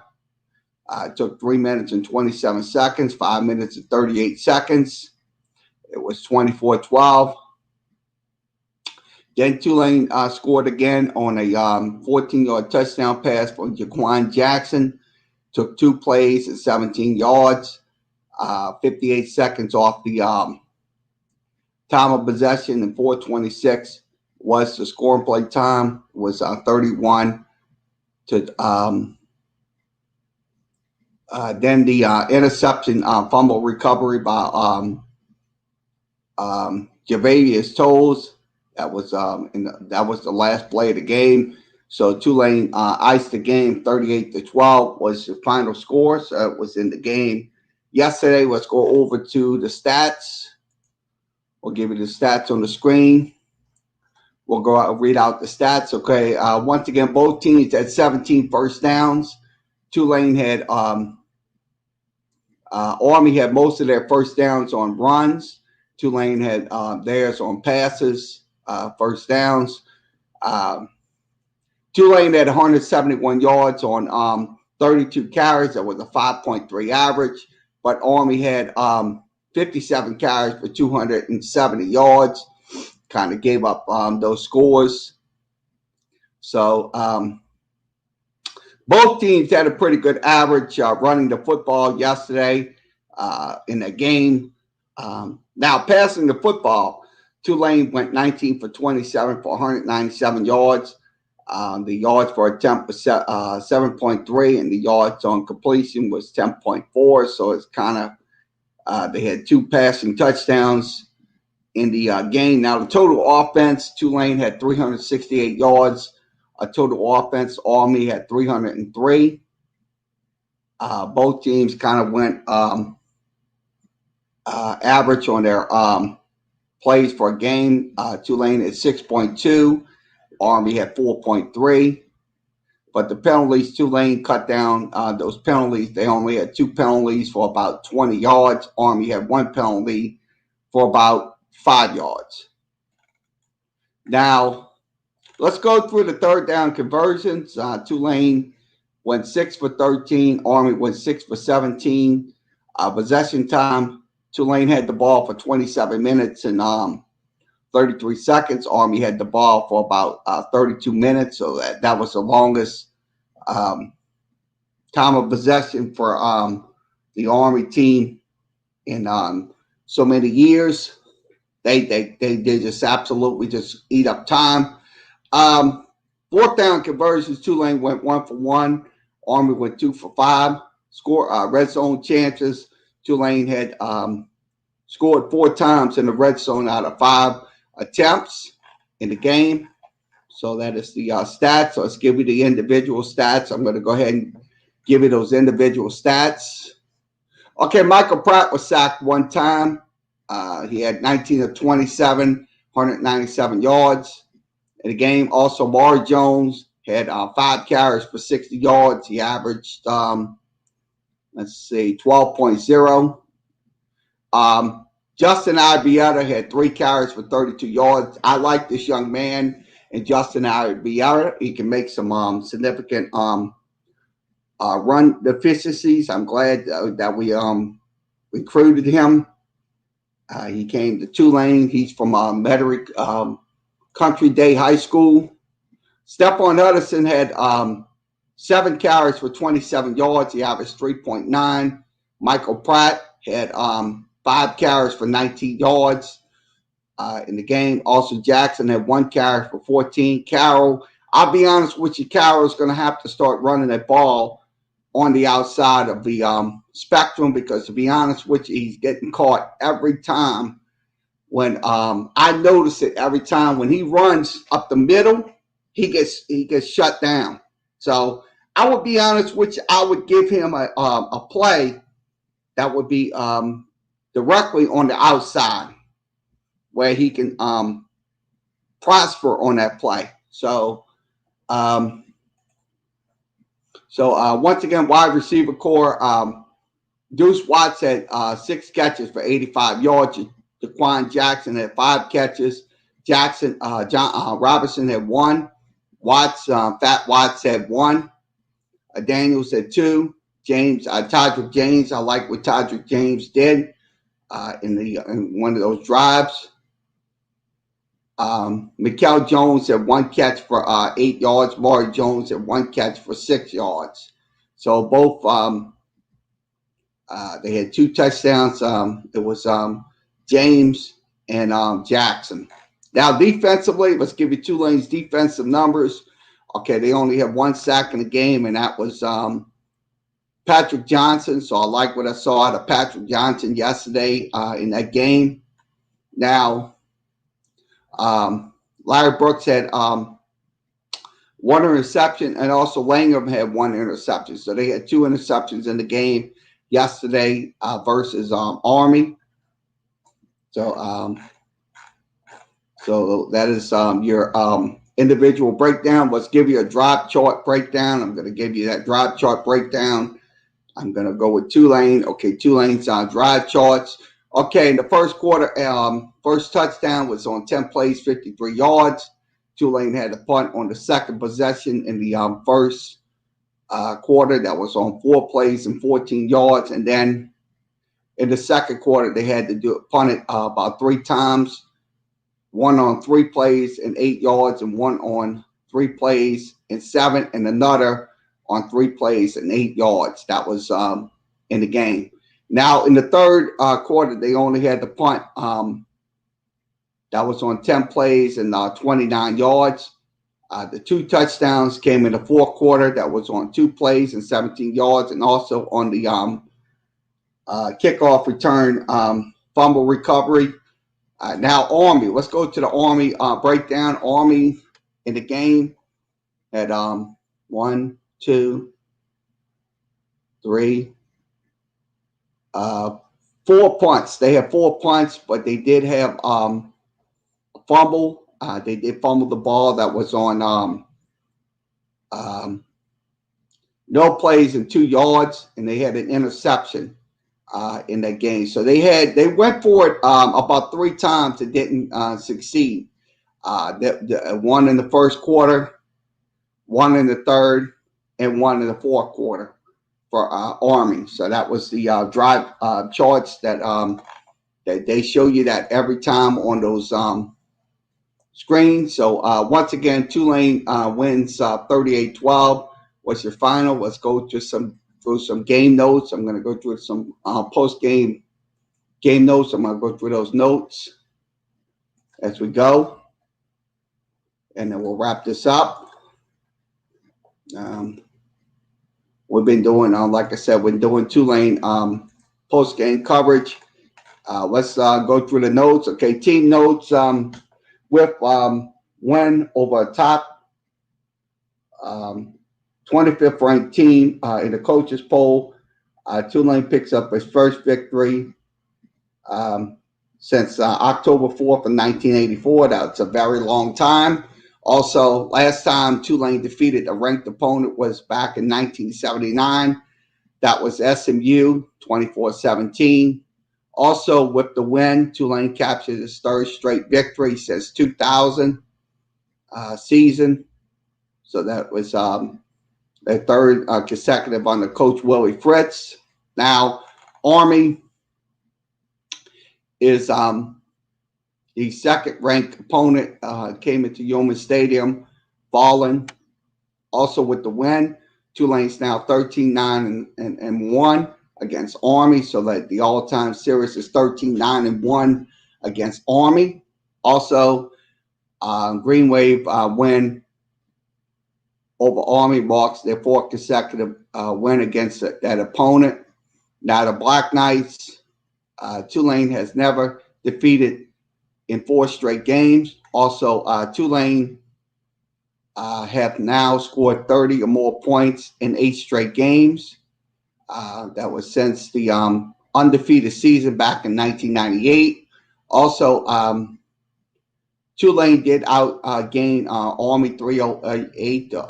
It took 3 minutes and 27 seconds, 5 minutes and 38 seconds. It was 24-12. Then Tulane scored again on a 14-yard touchdown pass from Jaquan Jackson. Took 2 plays and 17 yards, 58 seconds off the time of possession, and 4:26 was the scoring play time. It was 31 to then the interception fumble recovery by Javavius Tolles. That was that was the last play of the game. So Tulane iced the game. 38-12 was the final score. So it was in the game yesterday. Let's go over to the stats. We'll give you the stats on the screen. we'll go out and read out the stats. Okay. Once again, both teams had 17 first downs. Tulane had Army had most of their first downs on runs. Tulane had theirs on passes, first downs. Tulane had 171 yards on 32 carries. That was a 5.3 average. But Army had 57 carries for 270 yards. Kind of gave up those scores. So both teams had a pretty good average running the football yesterday in the game. Now, passing the football, Tulane went 19 for 27 for 197 yards. The yards for attempt was 7.3, and the yards on completion was 10.4. So it's kind of they had 2 passing touchdowns in the game. Now, the total offense, Tulane had 368 yards. A total offense, Army had 303. Both teams kind of went average on their plays per game. Tulane at 6.2. Army had 4.3. But the penalties, Tulane cut down those penalties. They only had 2 penalties for about 20 yards. Army had 1 penalty for about 5 yards. Now, let's go through the third down conversions. Tulane went 6 for 13. Army went 6 for 17. Possession time, Tulane had the ball for 27 minutes and 33 seconds. Army had the ball for about 32 minutes. So that was the longest time of possession for the Army team in so many years. They just absolutely just eat up time. Fourth down conversions, Tulane went 1 for 1. Army went 2 for 5. Red zone chances, Tulane had scored 4 times in the red zone out of 5 attempts in the game. So that is the stats. So let's give you the individual stats. I'm going to go ahead and give you those individual stats. Okay, Michael Pratt was sacked 1 time. He had 19 of 27, 197 yards in the game. Also, Maury Jones had 5 carries for 60 yards. He averaged, 12.0. Justin Ibieta had 3 carries for 32 yards. I like this young man, and Justin Ibieta. He can make some significant run deficiencies. I'm glad that we recruited him. He came to Tulane. He's from Metairie Country Day High School. Stephon Hudson had 7 carries for 27 yards. He averaged 3.9. Michael Pratt had 5 carries for 19 yards in the game. Also, Jackson had 1 carry for 14. Carroll, I'll be honest with you, Carroll's going to have to start running that ball on the outside of the spectrum because, to be honest with you, he's getting caught every time. When I notice it every time when he runs up the middle, he gets shut down. So I would be honest with you, I would give him a play that would be directly on the outside where he can prosper on that play. So once again, wide receiver core, Deuce Watts had 6 catches for 85 yards. Daquan Jackson had 5 catches. John Robinson had 1. Fat Watts had 1. Daniels had 2. Todrick James, I like what Todrick James did in one of those drives. Mikel Jones had 1 catch for 8 yards. Maury Jones had 1 catch for 6 yards. So both they had 2 touchdowns. It was James and Jackson. Now defensively, let's give you Tulane's defensive numbers. Okay, they only had 1 sack in the game, and that was Patrick Johnson. So I like what I saw out of Patrick Johnson yesterday in that game. Now, Larry Brooks had 1 interception, and also Langham had 1 interception. So they had 2 interceptions in the game yesterday versus Army. So So that is your individual breakdown. Let's give you a drop chart breakdown. I'm going to give you that drop chart breakdown. I'm going to go with Tulane. Okay, Tulane's drive charts. Okay, in the first quarter, first touchdown was on 10 plays, 53 yards. Tulane had a punt on the second possession in the first quarter. That was on 4 plays and 14 yards. And then in the second quarter, they had to do it, punt it about 3 times. One on 3 plays and 8 yards, and one on 3 plays and 7, and another on 3 plays and 8 yards. That was in the game. Now, in the third quarter, they only had to punt. That was on 10 plays and 29 yards. The 2 touchdowns came in the fourth quarter. That was on 2 plays and 17 yards, and also on the kickoff return fumble recovery. Now, Army. Let's go to the Army breakdown. Army in the game had 1, 2, 3, 4 punts. They had 4 punts, but they did have a fumble. They did fumble the ball. That was on no plays and 2 yards, and they had an interception in that game. So they went for it about 3 times. It didn't succeed. One in the first quarter, one in the third, and one in the fourth quarter for Army. So that was the drive charts that they show you that every time on those screens. So once again, Tulane wins 38-12. What's your final? Let's go to through some game notes. I'm going to go through some post-game game notes. I'm going to go through those notes as we go, and then we'll wrap this up. We've been doing, like I said, we're doing Tulane post-game coverage. Let's go through the notes. Okay, team notes with win over a top 25th ranked team in the coaches poll. Tulane picks up its first victory since October 4th of 1984. That's a very long time. Also, last time Tulane defeated a ranked opponent was back in 1979. That was SMU, 24-17. Also, with the win, Tulane captured its third straight victory since 2000 season. So that was their third consecutive under Coach Willie Fritz. Now, Army is the second-ranked opponent. Came into Yeoman Stadium, falling. Also with the win, Tulane's now 13-9-1 against Army, so that the all-time series is 13-9-1 against Army. Also, Green Wave win over Army marks their 4th consecutive win against that opponent. Now the Black Knights, Tulane has never defeated in 4 straight games. Also, Tulane have now scored 30 or more points in 8 straight games. That was since the undefeated season back in 1998. Also, Tulane did outgain Army 308 to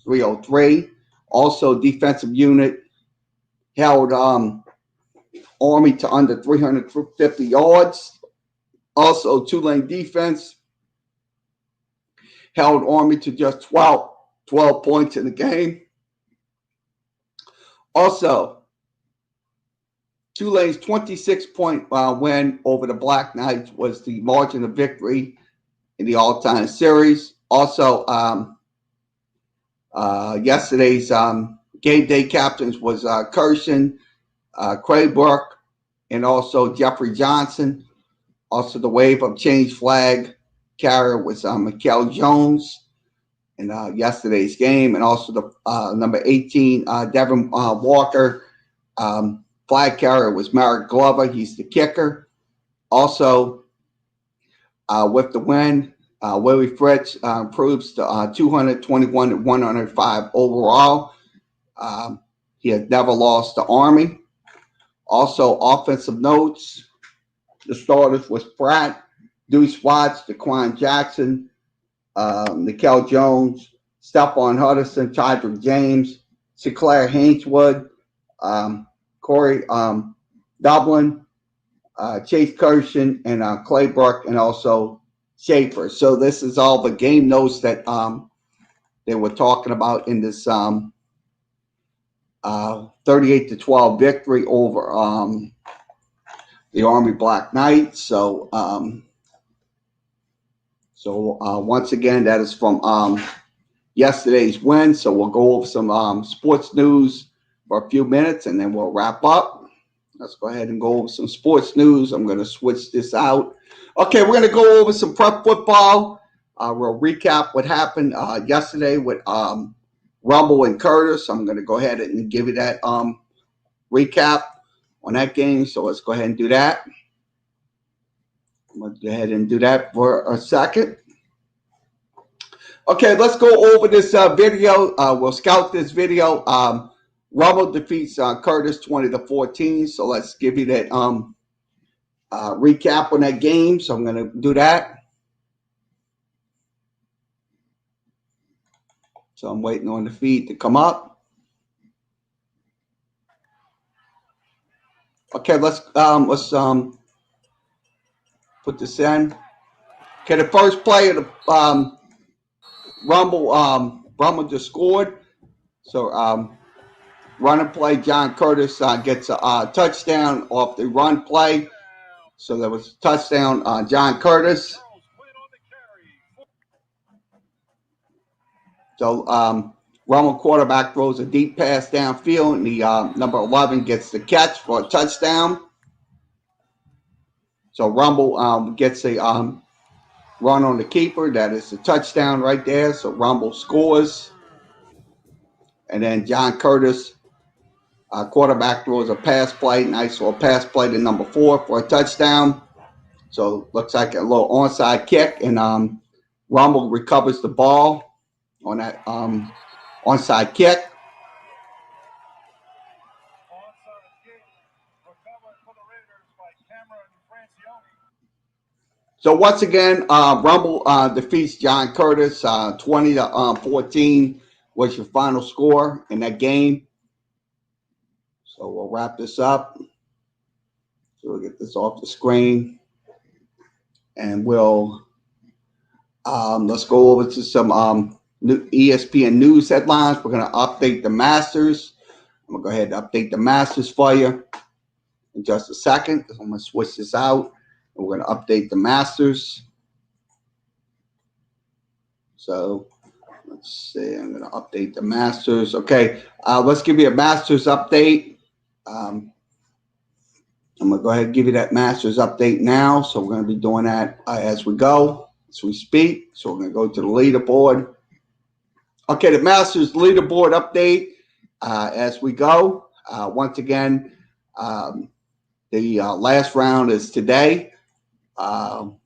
303. Also, defensive unit held Army to under 350 yards. Also, Tulane defense held Army to just 12 points in the game. Also, Tulane's 26-point win over the Black Knights was the margin of victory in the all-time series. Also, yesterday's game day captains was Kirshen, Craybrook, and also Jeffrey Johnson. Also, the Wave of Change flag carrier was Mikel Jones in yesterday's game, and also the number 18, Devin Walker. Flag carrier was Merrick Glover. He's the kicker. Also, with the win, Willie Fritz improves to 221-105 overall. He has never lost to Army. Also, offensive notes. The starters was Pratt, Deuce Watts, Daquan Jackson, Nikel Jones, Stephon Hudson, Tydrick James, Sinclair Hayneswood, Corey Dublin, Chase Kirshen, and Claybrook, and also Schaefer. So this is all the game notes that they were talking about in this 38-12 victory over the Army Black Knights. So once again, that is from yesterday's win. So we'll go over some sports news for a few minutes, and then we'll wrap up. Let's go ahead and go over some sports news. I'm going to switch this out. Okay, we're going to go over some prep football. We'll recap what happened yesterday with Rumble and Curtis. I'm going to go ahead and give you that recap on that game. So let's go ahead and do that. I'm going to go ahead and do that for a second. Okay, let's go over this video. We'll scout this video. Rumble defeats Curtis 20-14. So let's give you that recap on that game. So I'm going to do that. So I'm waiting on the feed to come up. Okay, let's put this in. Okay, the first play of the Rumble just scored. So run and play. John Curtis gets a touchdown off the run play. So there was a touchdown, John Curtis. So Rumble quarterback throws a deep pass downfield, and the number 11 gets the catch for a touchdown. So Rumble gets a run on the keeper. That is a touchdown right there. So Rumble scores. And then John Curtis, quarterback, throws a pass play. Nice little pass play to number 4 for a touchdown. So looks like a little onside kick. And Rumble recovers the ball on that onside kick. So once again, Rumble defeats John Curtis 20-14 was your final score in that game. So we'll wrap this up. So we'll get this off the screen, and we'll let's go over to some new ESPN news headlines. We're going to update the Masters. I'm going to go ahead and update the Masters for you in just a second. I'm going to switch this out. We're going to update the Masters. So let's see. I'm going to update the Masters. Okay, let's give you a Masters update. I'm going to go ahead and give you that Masters update now. So we're going to be doing that as we go, as we speak. So we're going to go to the leaderboard. Okay, the Masters leaderboard update as we go. Once again, the last round is today. So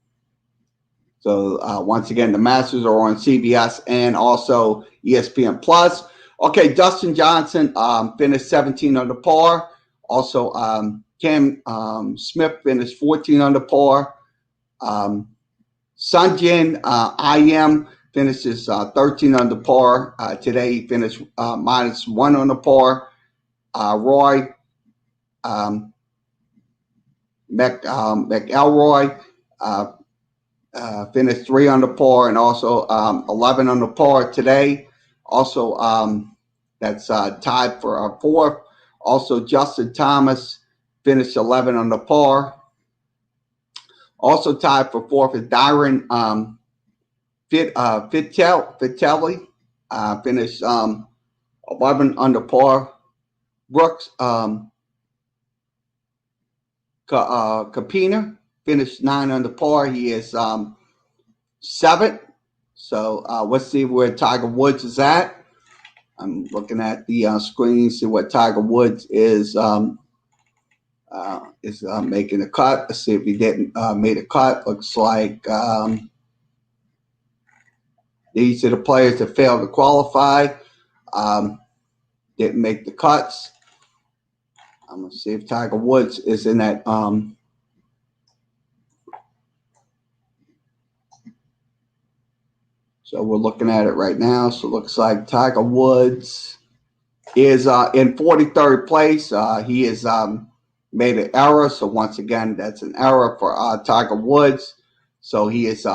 once again, the Masters are on CBS and also ESPN Plus. Okay, Dustin Johnson finished 17 under par. Also, Cam Smith finished 14 under par. Sunjin IM finishes 13 under par. Today he finished -1 under par. Roy McElroy finished 3 under par, and also 11 under par today. Also, that's tied for 4th. Also, Justin Thomas finished 11 under par. Also tied for 4th is Dyron Fittelli, finished 11 under par. Brooks Capina finished 9 under par. He is 7th. So let's see where Tiger Woods is at. I'm looking at the screen, see what Tiger Woods is making a cut. Let's see if he didn't made a cut. Looks like these are the players that failed to qualify. Didn't make the cuts. I'm going to see if Tiger Woods is in that So we're looking at it right now. So it looks like Tiger Woods is in 43rd place. He has made an error. So once again, that's an error for Tiger Woods. So he is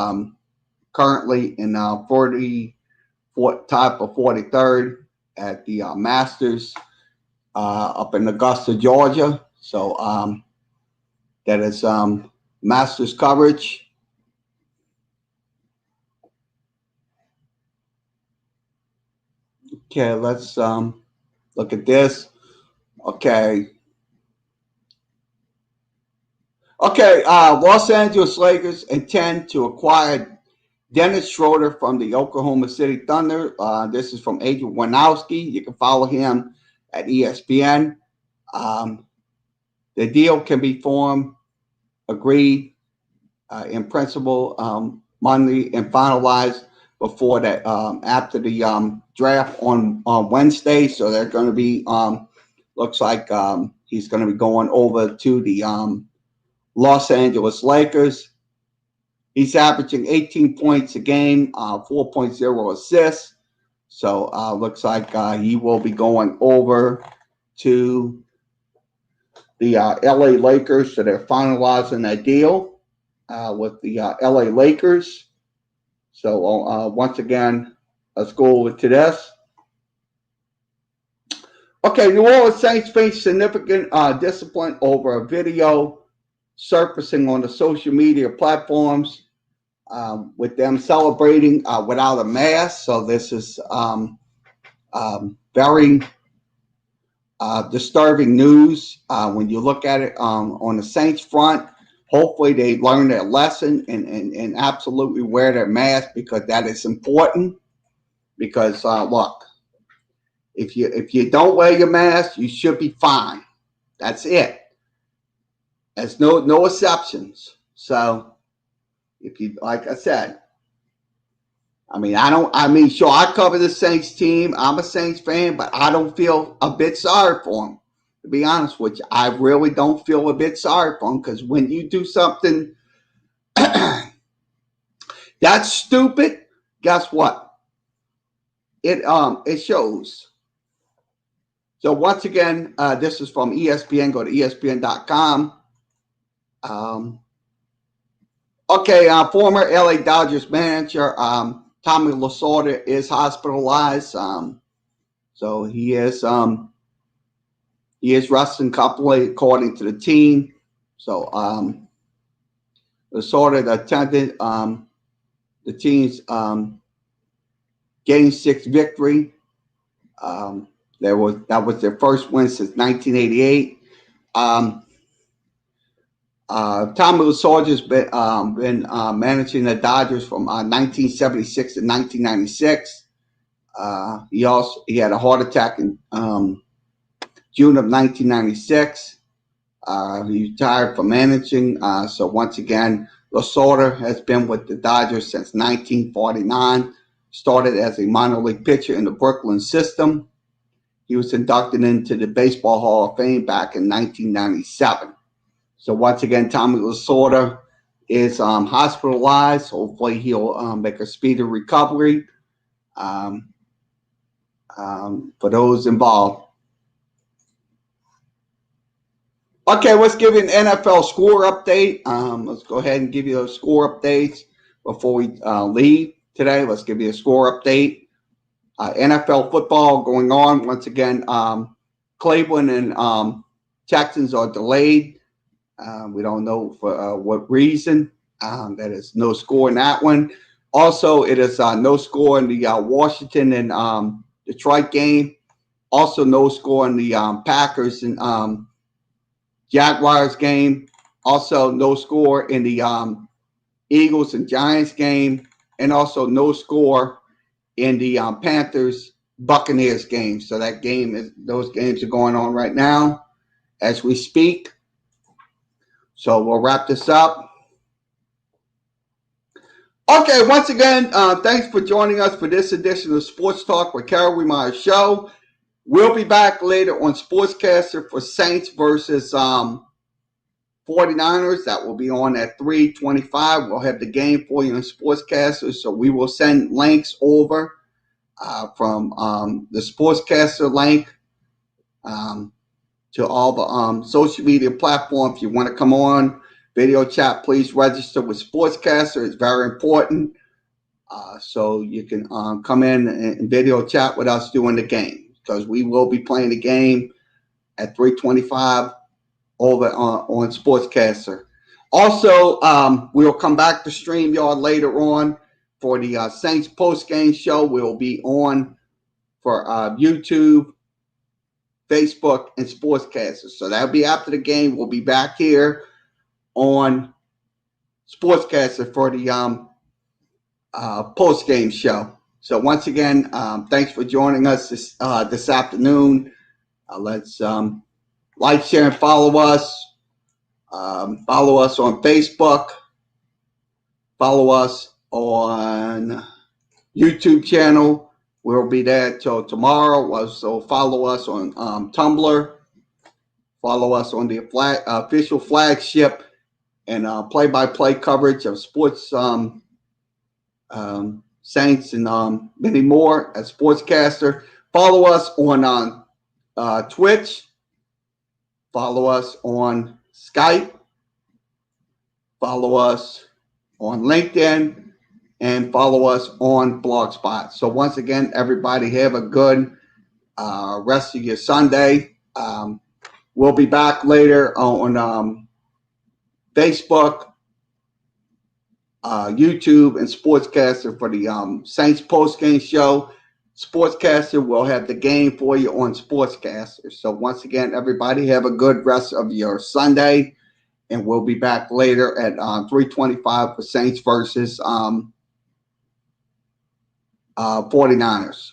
currently in top of 43rd at the Masters up in Augusta, Georgia. So that is Masters coverage. Okay, let's look at this. Okay. Los Angeles Lakers intend to acquire Dennis Schroeder from the Oklahoma City Thunder. This is from Adrian Wojnarowski. You can follow him at ESPN. The deal can be agreed in principle Monday and finalized before that after the draft on Wednesday. So they're going to be looks like he's going to be going over to the Los Angeles Lakers. He's averaging 18 points a game, 4.0 assists. So looks like he will be going over to the LA Lakers. So they're finalizing that deal with the LA Lakers. So once again, let's go over to this. Okay, New Orleans Saints face significant discipline over a video surfacing on the social media platforms with them celebrating without a mask. So this is very disturbing news when you look at it on the Saints front. Hopefully they learn their lesson and absolutely wear their mask, because that is important. Because look, if you don't wear your mask, you should be fine. That's it. There's no exceptions. So if you, like I said, sure, I cover the Saints team. I'm a Saints fan, but I don't feel a bit sorry for them. To be honest with you, I really don't feel a bit sorry for them, because when you do something that's stupid, guess what? It shows. So once again, this is from ESPN. Go to ESPN.com. Former LA Dodgers manager Tommy Lasorda is hospitalized. So he is resting comfortably, according to the team. So Lasorda attended the team's Game 6 victory. That was their first win since 1988. Tommy Lasorda has been managing the Dodgers from 1976 to 1996. He had a heart attack in June of 1996. He retired from managing. So once again, Lasorda has been with the Dodgers since 1949. Started as a minor league pitcher in the Brooklyn system. He was inducted into the Baseball Hall of Fame back in 1997. So once again, Tommy Lasorda is hospitalized. Hopefully he'll make a speedy recovery for those involved. Okay, let's give you an NFL score update. Let's go ahead and give you a score updates before we leave today. Let's give you a score update. NFL football going on. Once again, Cleveland and Texans are delayed. We don't know for what reason. That is no score in that one. Also, it is no score in the Washington and Detroit game. Also, no score in the Packers and Jaguars game. Also, no score in the Eagles and Giants game. And also, no score in the Panthers Buccaneers game. So those games are going on right now as we speak. So we'll wrap this up. Okay, once again, thanks for joining us for this edition of Sports Talk with Kerry Wehmeyer Show. We'll be back later on Sportscaster for Saints versus 49ers. That will be on at 3:25. We'll have the game for you in Sportscaster. So we will send links over from the Sportscaster link to all the social media platforms. If you want to come on video chat, please register with Sportscaster. It's very important. So you can come in and video chat with us during the game, because we will be playing the game at 3:25 over on Sportscaster. Also, we'll come back to StreamYard later on for the Saints post-game show. We'll be on for YouTube, Facebook, and Sportscaster. So that'll be after the game. We'll be back here on Sportscaster for the post-game show. So once again, thanks for joining us this afternoon. Let's like, share, and follow us. Follow us on Facebook. Follow us on YouTube channel. We'll be there till tomorrow. So follow us on Tumblr. Follow us on the official flagship and play-by-play coverage of sports, Saints, and many more at Sportscaster. Follow us on Twitch. Follow us on Skype. Follow us on LinkedIn. And follow us on Blogspot. So once again, everybody have a good rest of your Sunday. We'll be back later on Facebook, YouTube, and Sportscaster for the Saints post-game show. Sportscaster will have the game for you on Sportscaster. So once again, everybody have a good rest of your Sunday. And we'll be back later at 3:25 for Saints versus 49ers.